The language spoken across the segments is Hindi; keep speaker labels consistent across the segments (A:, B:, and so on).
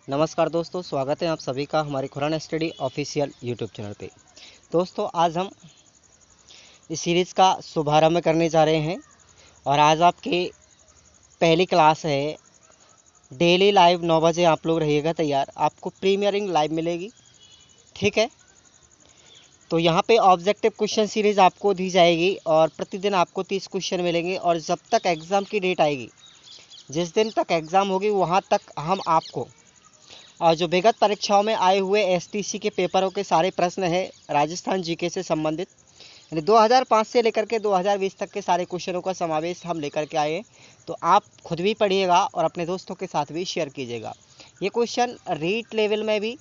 A: नमस्कार दोस्तों, स्वागत है आप सभी का हमारे Khurana study official YouTube channel पे। दोस्तों, आज हम इस सीरीज़ का शुभारंभ करने जा रहे हैं और आज आपकी पहली क्लास है। डेली लाइव 9 बजे आप लोग रहिएगा तैयार। आपको प्रीमियरिंग लाइव मिलेगी, ठीक है। तो यहाँ पे ऑब्जेक्टिव क्वेश्चन सीरीज़ आपको दी जाएगी और प्रतिदिन आपको 30 क्वेश्चन मिलेंगे और जब तक एग्ज़ाम की डेट आएगी, जिस दिन तक एग्ज़ाम होगी वहाँ तक हम आपको और जो विगत परीक्षाओं में आए हुए एसटीसी के पेपरों के सारे प्रश्न हैं राजस्थान जीके से संबंधित, यानी 2005 से लेकर के 2020 तक के सारे क्वेश्चनों का समावेश हम लेकर के आए हैं। तो आप खुद भी पढ़िएगा और अपने दोस्तों के साथ भी शेयर कीजिएगा। ये क्वेश्चन रीट लेवल में भी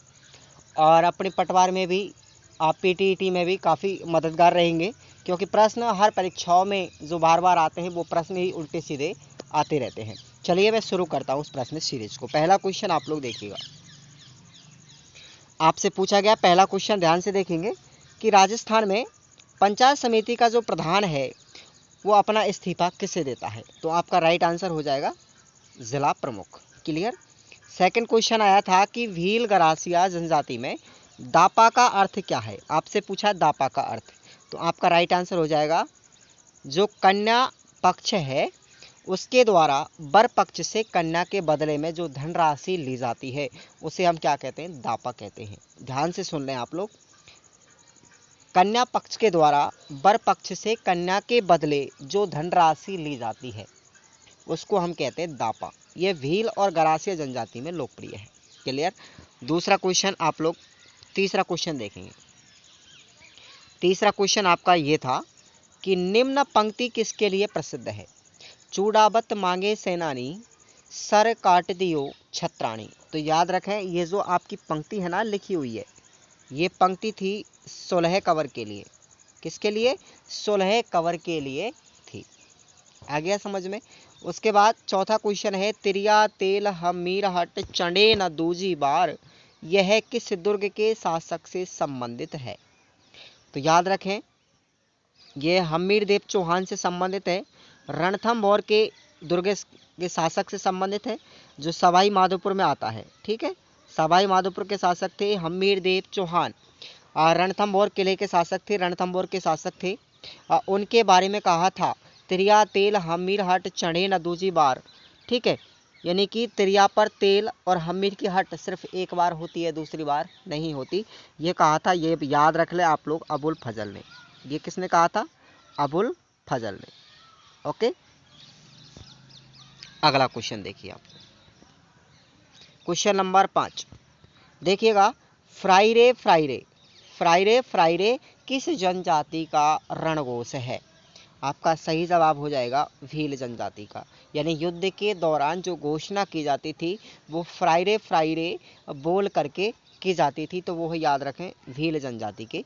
A: और अपने पटवार में भी, आप पीटीईटी में भी काफ़ी मददगार रहेंगे, क्योंकि प्रश्न हर परीक्षाओं में जो बार बार आते हैं वो प्रश्न ही उल्टे सीधे आते रहते हैं। चलिए मैं शुरू करता हूँ उस प्रश्न सीरीज को। पहला क्वेश्चन आप लोग देखिएगा। आपसे पूछा गया पहला क्वेश्चन, ध्यान से देखेंगे कि राजस्थान में पंचायत समिति का जो प्रधान है वो अपना इस्तीफा किसे देता है। तो आपका राइट आंसर हो जाएगा जिला प्रमुख। क्लियर। सेकंड क्वेश्चन आया था कि भील गरासिया जनजाति में दापा का अर्थ क्या है। आपसे पूछा दापा का अर्थ, तो आपका राइट आंसर हो जाएगा जो कन्या पक्ष है उसके द्वारा वर पक्ष से कन्या के बदले में जो धनराशि ली जाती है उसे हम क्या कहते हैं, दापा कहते हैं। ध्यान से सुन लें आप लोग। कन्या पक्ष के द्वारा वर पक्ष से कन्या के बदले जो धनराशि ली जाती है उसको हम कहते हैं दापा। ये भील और गरासिया जनजाति में लोकप्रिय है। क्लियर। दूसरा क्वेश्चन आप लोग, तीसरा क्वेश्चन देखेंगे। तीसरा क्वेश्चन आपका ये था कि निम्न पंक्ति किसके लिए प्रसिद्ध है। चूड़ावत मांगे सेनानी, सर काट दियो छत्राणी। तो याद रखें, ये जो आपकी पंक्ति है ना लिखी हुई है, ये पंक्ति थी 16 कवर के लिए। किसके लिए? 16 कवर के लिए थी। आ गया समझ में। उसके बाद चौथा क्वेश्चन है, तिरिया तेल हमीर हट चंडे न दूजी बार, यह किस दुर्ग के शासक से संबंधित है। तो याद रखें, ये हमीर देव चौहान से संबंधित है। रणथंभौर के दुर्ग के शासक से संबंधित है जो सवाई माधोपुर में आता है। ठीक है, सवाई माधोपुर के शासक थे हमीर देव चौहान। रणथंभौर किले के शासक थे, रणथंभौर के शासक थे। उनके बारे में कहा था तिरिया तेल हमीर हट चढ़े न दूजी बार। ठीक है, यानी कि तिरिया पर तेल और हमीर की हट सिर्फ एक बार होती है, दूसरी बार नहीं होती। ये कहा था, ये याद रख ले आप लोग, अबुल फजल ने। ये किसने कहा था? अबुल फजल ने। ओके, अगला क्वेश्चन देखिए आप। क्वेश्चन नंबर 5 देखिएगा। फ्राइरे फ्राइरे फ्राइरे फ्राइरे किस जनजाति का रणघोष है। आपका सही जवाब हो जाएगा भील जनजाति का। यानी युद्ध के दौरान जो घोषणा की जाती थी वो फ्राइरे फ्राइरे बोल करके की जाती थी, तो वो याद रखें भील जनजाति के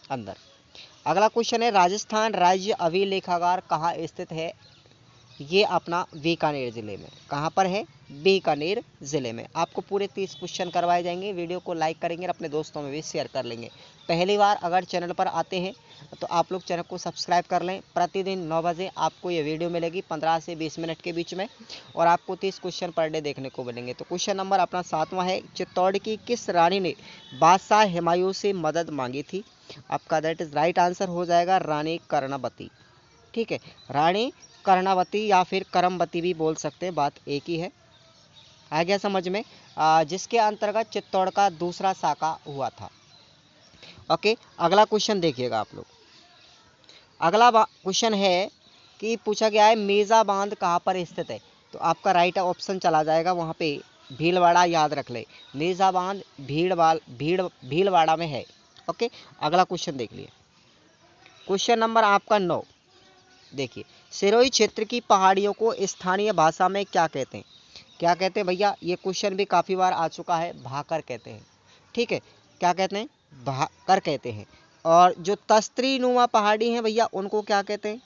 A: अंदर। अगला क्वेश्चन है, राजस्थान राज्य अभिलेखागार कहाँ स्थित है। ये अपना बीकानेर ज़िले में। कहाँ पर है? बीकानेर ज़िले में। आपको पूरे 30 क्वेश्चन करवाए जाएंगे। वीडियो को लाइक करेंगे और अपने दोस्तों में भी शेयर कर लेंगे। पहली बार अगर चैनल पर आते हैं तो आप लोग चैनल को सब्सक्राइब कर लें। प्रतिदिन 9 बजे आपको ये वीडियो मिलेगी 15 से 20 मिनट के बीच में, और आपको 30 क्वेश्चन पर डे देखने को मिलेंगे। तो क्वेश्चन नंबर अपना 7वां है, चित्तौड़ की किस रानी ने बादशाह हुमायूं से मदद मांगी थी। आपका दैट इज राइट आंसर हो जाएगा रानी कर्णवती। ठीक है, रानी कर्णावती या फिर करमवती भी बोल सकते हैं, बात एक ही है। आ गया समझ में। जिसके अंतर्गत चित्तौड़ का दूसरा शाखा हुआ था। ओके, अगला क्वेश्चन देखिएगा आप लोग। अगला क्वेश्चन है कि पूछा गया है मेजा बांध कहाँ पर स्थित है। तो आपका राइट ऑप्शन चला जाएगा वहाँ पे भीलवाड़ा। याद रख ले, मेजा बांध भीलवाड़ा में है। ओके, अगला क्वेश्चन देख लिए। क्वेश्चन नंबर आपका 9 देखिए। सिरोही क्षेत्र की पहाड़ियों को स्थानीय भाषा में क्या कहते हैं। क्या कहते हैं भैया? ये क्वेश्चन भी काफ़ी बार आ चुका है। भाकर कहते हैं। ठीक है, क्या कहते हैं? भाकर कहते हैं। और जो तस्त्री नुमा पहाड़ी हैं भैया, उनको क्या कहते हैं?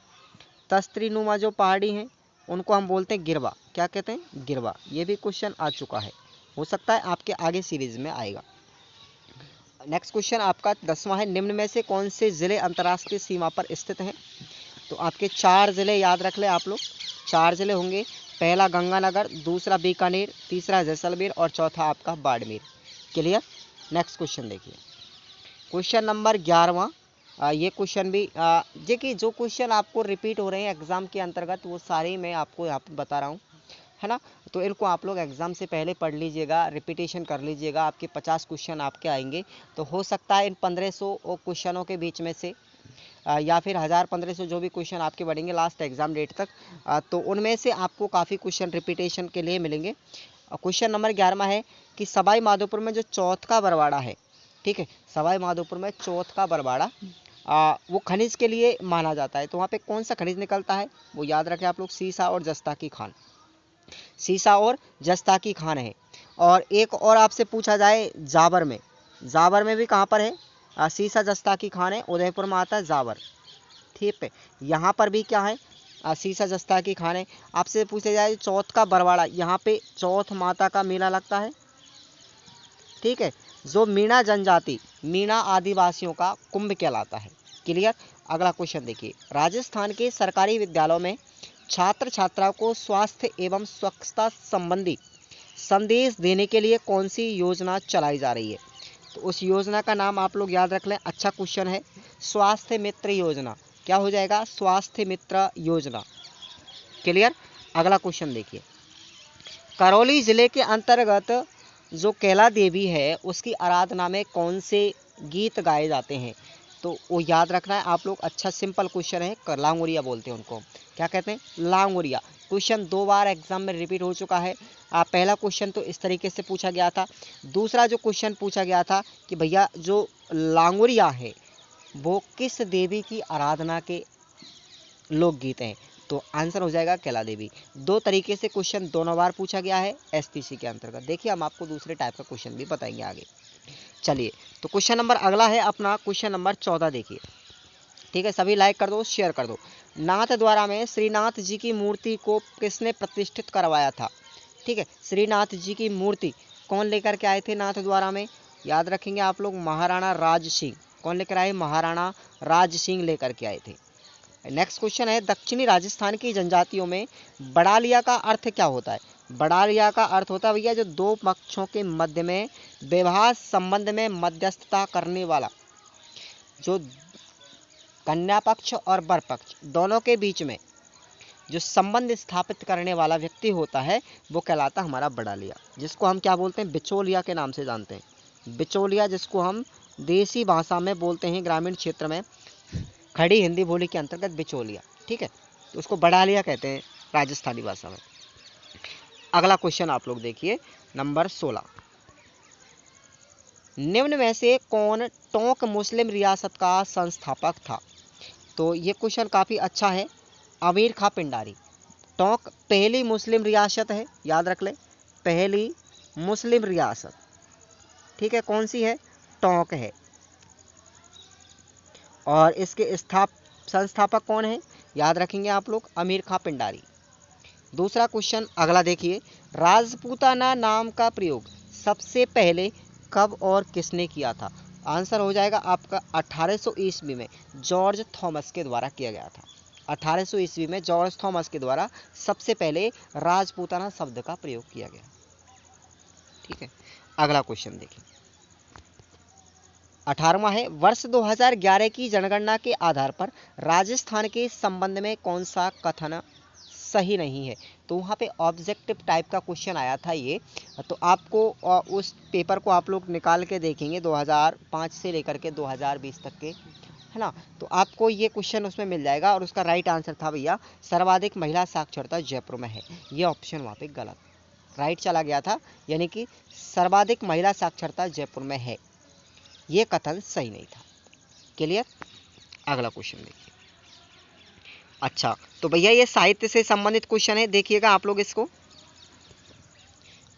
A: तस्त्री नुमा जो पहाड़ी हैं उनको हम बोलते हैं गिरवा। क्या कहते हैं? गिरवा। ये भी क्वेश्चन आ चुका है, हो सकता है आपके आगे सीरीज में आएगा। नेक्स्ट क्वेश्चन आपका 10वां है, निम्न में से कौन से जिले अंतर्राष्ट्रीय सीमा पर स्थित हैं। तो आपके 4 ज़िले याद रख ले आप लोग। 4 ज़िले होंगे, पहला गंगानगर, दूसरा बीकानेर, तीसरा जैसलमेर और चौथा आपका बाड़मेर। क्लियर। नेक्स्ट क्वेश्चन देखिए, क्वेश्चन नंबर 11वां। ये क्वेश्चन भी देखिए, जो क्वेश्चन आपको रिपीट हो रहे हैं एग्जाम के अंतर्गत वो सारे मैं आपको यहाँ पे बता रहा हूँ, है ना। तो इनको आप लोग एग्जाम से पहले पढ़ लीजिएगा, रिपीटेशन कर लीजिएगा। आपके 50 क्वेश्चन आपके आएंगे, तो हो सकता है इन 1500 क्वेश्चनों के बीच में से या फिर 1000-1500 जो भी क्वेश्चन आपके बढ़ेंगे लास्ट एग्जाम डेट तक, तो उनमें से आपको काफ़ी क्वेश्चन रिपीटेशन के लिए मिलेंगे। क्वेश्चन नंबर 11वां है कि सवाई माधोपुर में जो चौथ का बरवाड़ा है, ठीक है, सवाई माधोपुर में चौथ का बरवाड़ा वो खनिज के लिए माना जाता है। तो वहाँ पे कौन सा खनिज निकलता है वो याद रखें आप लोग, सीसा और जस्ता की खान। सीसा और जस्ता की खान है। और एक और आपसे पूछा जाए जाबर में, जाबर में भी कहाँ पर है सीसा जस्ता की खान है, उदयपुर में आता है जाबर, ठीक है। यहाँ पर भी क्या है सीसा जस्ता की खान है। आपसे पूछा जाए चौथ का बरवाड़ा, यहाँ पे चौथ माता का मेला लगता है, ठीक है, जो मीणा जनजाति, मीणा आदिवासियों का कुंभ कहलाता है। क्लियर। अगला क्वेश्चन देखिए, राजस्थान के सरकारी विद्यालयों में छात्र छात्राओं को स्वास्थ्य एवं स्वच्छता संबंधी संदेश देने के लिए कौन सी योजना चलाई जा रही है? तो उस योजना का नाम आप लोग याद रख लें, अच्छा क्वेश्चन है, स्वास्थ्य मित्र योजना। क्या हो जाएगा? स्वास्थ्य मित्र योजना। क्लियर। अगला क्वेश्चन देखिए, करौली जिले के अंतर्गत जो कैला देवी है उसकी आराधना में कौन से गीत गाए जाते हैं? तो वो याद रखना है आप लोग, अच्छा सिंपल क्वेश्चन है, लांगुरिया बोलते हैं उनको, क्या कहते हैं? लांगुरिया। क्वेश्चन 2 बार एग्जाम में रिपीट हो चुका है। पहला क्वेश्चन तो इस तरीके से पूछा गया था। दूसरा जो क्वेश्चन पूछा गया था कि भैया जो लांगुरिया है वो किस देवी की आराधना के लोकगीत हैं? तो आंसर हो जाएगा कैला देवी। 2 तरीके से क्वेश्चन दोनों बार पूछा गया है एसपीसी के अंतर्गत। देखिए हम आपको दूसरे टाइप का क्वेश्चन भी बताएंगे आगे। चलिए, तो क्वेश्चन नंबर अगला है अपना क्वेश्चन नंबर 14 देखिए, ठीक है। सभी लाइक कर दो, शेयर कर दो। नाथद्वारा में श्रीनाथ जी की मूर्ति को किसने प्रतिष्ठित करवाया था? ठीक है, श्रीनाथ जी की मूर्ति कौन लेकर के आए थे नाथद्वारा में? याद रखेंगे आप लोग, महाराणा राज सिंह। कौन लेकर आए? महाराणा राज सिंह लेकर के आए थे। नेक्स्ट क्वेश्चन है, दक्षिणी राजस्थान की जनजातियों में बड़ालिया का अर्थ क्या होता है? बड़ालिया का अर्थ होता है भैया जो दो पक्षों के मध्य में विवाह संबंध में मध्यस्थता करने वाला, जो कन्या पक्ष और वर पक्ष दोनों के बीच में जो संबंध स्थापित करने वाला व्यक्ति होता है वो कहलाता हमारा बड़ालिया, जिसको हम क्या बोलते हैं? बिचौलिया के नाम से जानते हैं। बिचौलिया, जिसको हम देसी भाषा में बोलते हैं, ग्रामीण क्षेत्र में खड़ी हिंदी बोली के अंतर्गत बिचौलिया, ठीक है, तो उसको बड़ालिया कहते हैं राजस्थानी भाषा में। अगला क्वेश्चन आप लोग देखिए, नंबर 16, निम्न में से कौन टोंक मुस्लिम रियासत का संस्थापक था? तो ये क्वेश्चन काफ़ी अच्छा है, अमीर खां पिंडारी। टोंक पहली मुस्लिम रियासत है, याद रख ले, पहली मुस्लिम रियासत, ठीक है, कौन सी है? टोंक है। और इसके संस्थापक कौन है? याद रखेंगे आप लोग, अमीर खां पिंडारी। दूसरा क्वेश्चन अगला देखिए, राजपूताना नाम का प्रयोग सबसे पहले कब और किसने किया था? आंसर हो जाएगा आपका 1800 ईस्वी में जॉर्ज थॉमस के द्वारा किया गया था। 1800 ईस्वी में जॉर्ज थॉमस के द्वारा सबसे पहले राजपूताना शब्द का प्रयोग किया गया, ठीक है। अगला क्वेश्चन देखिए, 18वां है, वर्ष 2011 की जनगणना के आधार पर राजस्थान के संबंध में कौन सा कथन सही नहीं है? तो वहाँ पे ऑब्जेक्टिव टाइप का क्वेश्चन आया था ये, तो आपको उस पेपर को आप लोग निकाल के देखेंगे 2005 से लेकर के 2020 तक के, है ना, तो आपको ये क्वेश्चन उसमें मिल जाएगा। और उसका राइट आंसर था भैया, सर्वाधिक महिला साक्षरता जयपुर में है। ये ऑप्शन वहाँ पे गलत, राइट चला गया था, यानी कि सर्वाधिक महिला साक्षरता जयपुर में है, ये कथन सही नहीं था। क्लियर। अगला क्वेश्चन देखिए, अच्छा तो भैया ये साहित्य से संबंधित क्वेश्चन है, देखिएगा आप लोग इसको।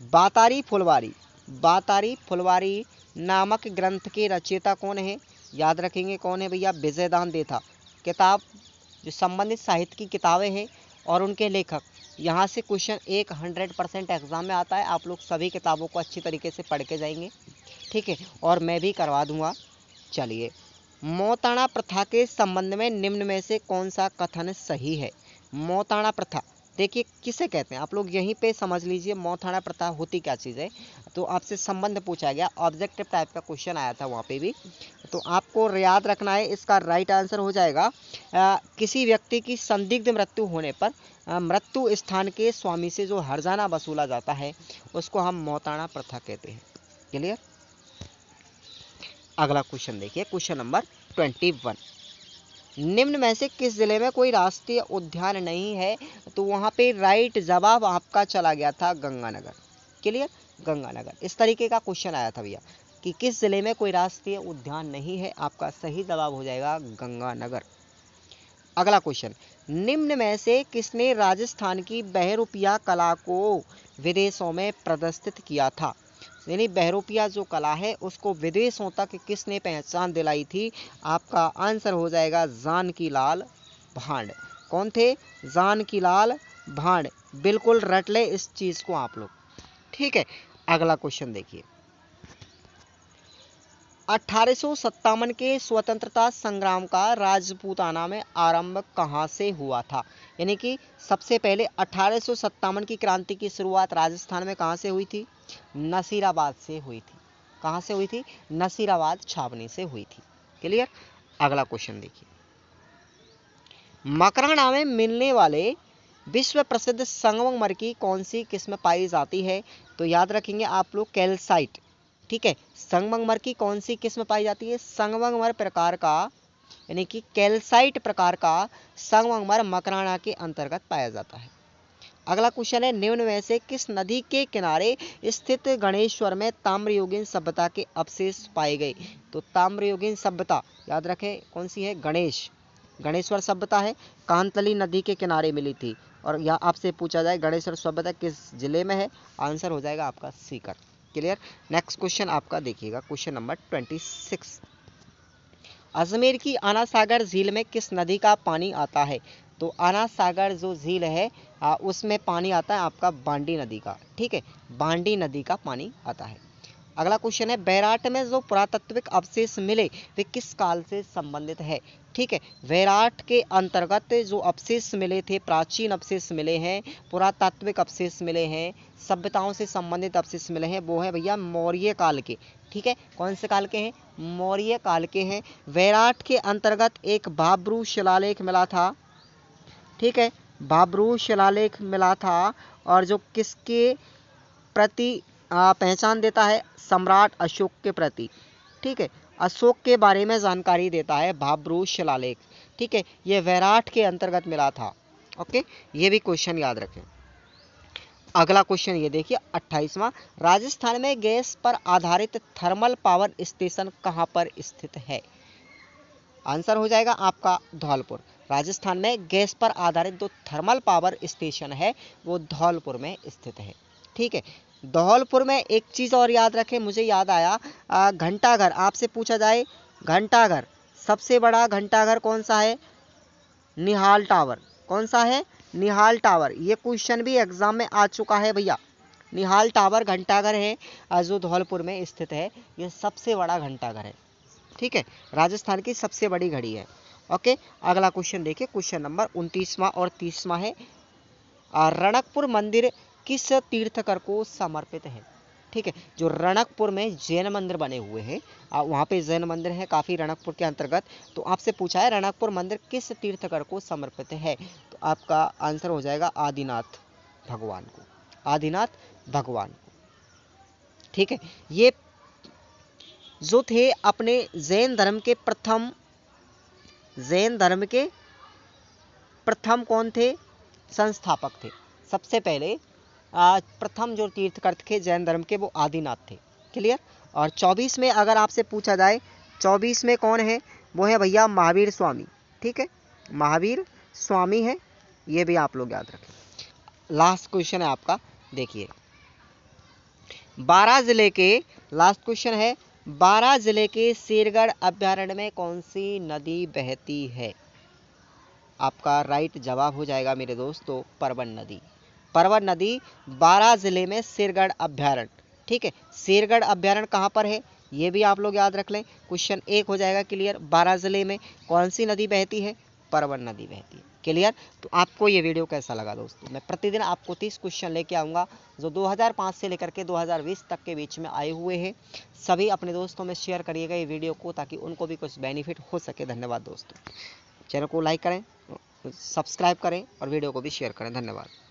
A: बातारी फुलवारी, बातारी फुलवारी नामक ग्रंथ के रचयिता कौन है? याद रखेंगे कौन है भैया? विजयदान देथा। किताब जो संबंधित साहित्य की किताबें हैं और उनके लेखक, यहाँ से क्वेश्चन 100% एग्जाम में आता है। आप लोग सभी किताबों को अच्छी तरीके से पढ़ के जाएंगे, ठीक है, और मैं भी करवा दूंगा। चलिए, मौताना प्रथा के संबंध में निम्न में से कौन सा कथन सही है? मौताना प्रथा, देखिए किसे कहते हैं, आप लोग यहीं पे समझ लीजिए मौथाना प्रथा होती क्या चीज़ है। तो आपसे संबंध पूछा गया, ऑब्जेक्टिव टाइप का क्वेश्चन आया था वहाँ पे भी, तो आपको याद रखना है। इसका राइट आंसर हो जाएगा किसी व्यक्ति की संदिग्ध मृत्यु होने पर मृत्यु स्थान के स्वामी से जो हर्जाना वसूला जाता है उसको हम मौताना प्रथा कहते हैं। क्लियर। अगला क्वेश्चन देखिए, क्वेश्चन नंबर 21। निम्न में से किस जिले में कोई राष्ट्रीय उद्यान नहीं है? तो वहाँ पे राइट जवाब आपका चला गया था गंगानगर। क्लियर, गंगानगर। इस तरीके का क्वेश्चन आया था भैया कि किस जिले में कोई राष्ट्रीय उद्यान नहीं है, आपका सही जवाब हो जाएगा गंगानगर। अगला क्वेश्चन, निम्न में से किसने राजस्थान की बहरूपिया कला को विदेशों में प्रदर्शित किया था? यानी बहरूपिया जो कला है उसको विदेशों तक किसने पहचान दिलाई थी? आपका आंसर हो जाएगा जानकी लाल भांड। कौन थे? जानकी लाल भांड। बिल्कुल रट ले इस चीज को आप लोग। ठीक है, अगला क्वेश्चन देखिए, 1857 के स्वतंत्रता संग्राम का राजपूताना में आरंभ कहाँ से हुआ था? यानी कि सबसे पहले 1857 की क्रांति की शुरुआत राजस्थान में कहाँ से हुई थी? नसीराबाद से हुई थी। कहाँ से हुई थी? नसीराबाद छावनी से हुई थी। क्लियर। अगला क्वेश्चन देखिए, मकराना में मिलने वाले विश्व प्रसिद्ध संगमरमर की कौन सी किस्म पाई जाती है? तो याद रखेंगे आप लोग कैल्साइट। ठीक है, संगमरमर की कौन सी किस्म पाई जाती है? संगमरमर प्रकार का, यानी कि कैल्साइट प्रकार का संगमरमर मकराना के अंतर्गत पाया जाता है। अगला क्वेश्चन है, निम्न में से किस नदी के किनारे स्थित गणेश्वर में ताम्रयुगीन सभ्यता के अवशेष पाए गए? तो ताम्रयुगीन सभ्यता याद रखें कौन सी है? गणेश्वर सभ्यता है, कांतली नदी के किनारे मिली थी। और या आपसे पूछा जाए गणेश्वर सभ्यता किस जिले में है? आंसर हो जाएगा आपका सीकर। क्लियर। नेक्स्ट क्वेश्चन आपका देखिएगा, क्वेश्चन नंबर 26। अजमेर की आना सागर झील में किस नदी का पानी आता है? तो आना सागर जो झील है उसमें पानी आता है आपका बांडी नदी का। ठीक है, बांडी नदी का पानी आता है। अगला क्वेश्चन है, बैराट में जो पुरातात्विक अवशेष मिले वे किस काल से संबंधित है? ठीक है, बैराट के अंतर्गत जो अवशेष मिले थे, प्राचीन अवशेष मिले हैं, पुरातात्विक अवशेष मिले हैं, सभ्यताओं से संबंधित अवशेष मिले हैं, वो है भैया मौर्य काल के। ठीक है, कौन से काल के हैं? मौर्य काल के हैं। बैराट के अंतर्गत एक बाबरू शिलालेख मिला था। ठीक है, बाबरू शिलालेख मिला था, और जो किसके प्रति पहचान देता है? सम्राट अशोक के प्रति। ठीक है, अशोक के बारे में जानकारी देता है बाबरू शिलालेख। ठीक है, ये बैराट के अंतर्गत मिला था। ओके, ये भी क्वेश्चन याद रखें। अगला क्वेश्चन ये देखिए, 28वां, राजस्थान में गैस पर आधारित थर्मल पावर स्टेशन कहां पर स्थित है? आंसर हो जाएगा आपका धौलपुर। राजस्थान में गैस पर आधारित जो थर्मल पावर स्टेशन है वो धौलपुर में स्थित है। ठीक है, धौलपुर में एक चीज और याद रखें, मुझे याद आया, घंटाघर। आपसे पूछा जाए घंटाघर, सबसे बड़ा घंटाघर कौन सा है? निहाल टावर। कौन सा है? निहाल टावर। ये क्वेश्चन भी एग्जाम में आ चुका है भैया। निहाल टावर घंटाघर है जो धौलपुर में स्थित है, ये सबसे बड़ा घंटाघर है। ठीक है, राजस्थान की सबसे बड़ी घड़ी है। ओके, अगला क्वेश्चन देखिए, क्वेश्चन नंबर 29वां और 30वां है, रणकपुर मंदिर किस तीर्थकर को समर्पित है? ठीक है, जो रणकपुर में जैन मंदिर बने हुए हैं, वहाँ पे जैन मंदिर है काफ़ी रणकपुर के अंतर्गत, तो आपसे पूछा है रणकपुर मंदिर किस तीर्थकर को समर्पित है? तो आपका आंसर हो जाएगा आदिनाथ भगवान को। आदिनाथ भगवान को। ठीक है, ये जो थे अपने जैन धर्म के प्रथम कौन थे? संस्थापक थे। सबसे पहले प्रथम जो तीर्थकर थे जैन धर्म के वो आदिनाथ थे। क्लियर। और 24 में अगर आपसे पूछा जाए 24 में कौन है? वो है भैया महावीर स्वामी। ठीक है, महावीर स्वामी है, ये भी आप लोग याद रखें। लास्ट क्वेश्चन है आपका, देखिए 12 जिले के, लास्ट क्वेश्चन है, 12 जिले के शेरगढ़ अभ्यारण्य में कौन सी नदी बहती है? आपका राइट जवाब हो जाएगा मेरे दोस्तों परवन नदी। परवन नदी 12 जिले में शेरगढ़ अभ्यारण्य। ठीक है, शेरगढ़ अभ्यारण्य कहाँ पर है ये भी आप लोग याद रख लें। क्वेश्चन 1 हो जाएगा क्लियर। 12 जिले में कौन सी नदी बहती है? परवन नदी बहती है। क्लियर। तो आपको ये वीडियो कैसा लगा दोस्तों? मैं प्रतिदिन आपको 30 क्वेश्चन लेके आऊँगा जो 2005 से लेकर के 2020 तक के बीच में आए हुए हैं। सभी अपने दोस्तों में शेयर करिएगा ये वीडियो को, ताकि उनको भी कुछ बेनिफिट हो सके। धन्यवाद दोस्तों। चैनल को लाइक करें, सब्सक्राइब करें और वीडियो को भी शेयर करें। धन्यवाद।